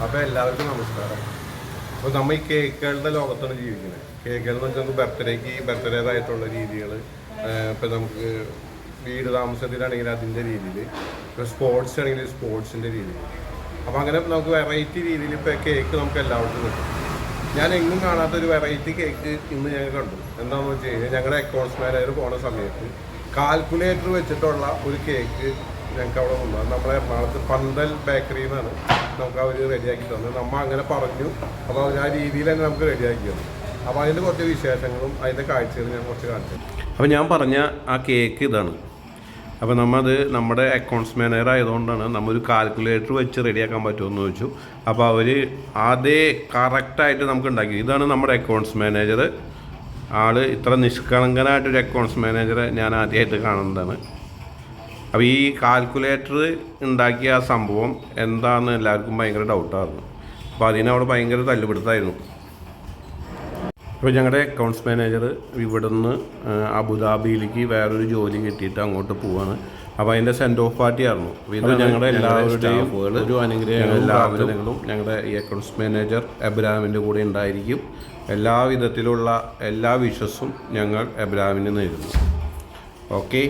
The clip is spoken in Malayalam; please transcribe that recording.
അപ്പോൾ എല്ലാവർക്കും നമസ്കാരം. അപ്പോൾ നമ്മൾ ഈ കേക്കുകളുടെ ലോകത്താണ് ജീവിക്കുന്നത്. കേക്കുകൾ എന്ന് വെച്ചാൽ നമുക്ക് ബർത്ത്ഡേതായിട്ടുള്ള രീതികൾ, ഇപ്പം നമുക്ക് വീട് താമസത്തിലാണെങ്കിൽ അതിൻ്റെ രീതിയിൽ, ഇപ്പോൾ സ്പോർട്സ് ആണെങ്കിൽ സ്പോർട്സിൻ്റെ രീതിയിൽ. അപ്പോൾ അങ്ങനെ നമുക്ക് വെറൈറ്റി രീതിയിൽ ഇപ്പോൾ കേക്ക് നമുക്ക് എല്ലാവർക്കും കിട്ടും. ഞാൻ എങ്ങും കാണാത്തൊരു വെറൈറ്റി കേക്ക് ഇന്ന് ഞങ്ങൾ കണ്ടു. എന്താണെന്ന് വെച്ച് കഴിഞ്ഞാൽ ഞങ്ങളുടെ അക്കൗണ്ട്സ് മാനേജർ പോണ സമയത്ത് കാൽക്കുലേറ്റർ വെച്ചിട്ടുള്ള ഒരു കേക്ക് ഞങ്ങൾക്ക് അവിടെ വന്നു. അത് നമ്മുടെ എറണാകുളത്ത് പന്തൽ ബേക്കറിയിൽ നിന്നാണ് നമുക്ക് അവർ റെഡിയാക്കി തന്നത്. നമ്മൾ അങ്ങനെ പറഞ്ഞു. അപ്പോൾ അവർ ആ രീതിയിൽ തന്നെ നമുക്ക് റെഡിയാക്കി തന്നു. അപ്പോൾ അതിൻ്റെ കുറച്ച് വിശേഷങ്ങളും അതിൻ്റെ കാഴ്ചകളും ഞാൻ കുറച്ച് കാണിച്ചു. അപ്പോൾ ഞാൻ പറഞ്ഞ ആ കേക്ക് ഇതാണ്. അപ്പോൾ നമ്മുടെ അക്കൗണ്ട്സ് മാനേജർ ആയതുകൊണ്ടാണ് നമ്മൊരു കാൽക്കുലേറ്റർ വെച്ച് റെഡിയാക്കാൻ പറ്റുമെന്ന് ചോദിച്ചു. അപ്പോൾ അവർ അതേ കറക്റ്റായിട്ട് നമുക്ക് ഉണ്ടാക്കി. ഇതാണ് നമ്മുടെ അക്കൗണ്ട്സ് മാനേജർ. ആൾ ഇത്ര നിഷ്കളങ്കനായിട്ടൊരു അക്കൗണ്ട്സ് മാനേജറെ ഞാൻ ആദ്യമായിട്ട് കാണുന്നതാണ്. അപ്പോൾ ഈ കാൽക്കുലേറ്റർ ഉണ്ടാക്കിയ ആ സംഭവം എന്താണെന്ന് എല്ലാവർക്കും ഭയങ്കര ഡൗട്ടായിരുന്നു. അപ്പോൾ അതിനവിടെ ഭയങ്കര തല്ലുപിടുത്തമായിരുന്നു. അപ്പോൾ ഞങ്ങളുടെ അക്കൗണ്ട്സ് മാനേജർ ഇവിടുന്ന് അബുദാബിയിലേക്ക് വേറൊരു ജോലി കിട്ടിയിട്ട് അങ്ങോട്ട് പോവാണ്. അപ്പോൾ അതിൻ്റെ സെൻഡ് ഓഫ് പാർട്ടി ആയിരുന്നു. ഇത് ഞങ്ങളുടെ എല്ലാവരുടെയും ഒരു അനുഗ്രഹങ്ങളും എല്ലാവരും ഞങ്ങളുടെ ഈ അക്കൗണ്ട്സ് മാനേജർ എബ്രാഹിമിൻ്റെ കൂടെ ഉണ്ടായിരിക്കും. എല്ലാവിധത്തിലുള്ള എല്ലാ വിശ്വസും ഞങ്ങൾ എബ്രാഹിമിന് നേരുന്നു. ഓക്കെ.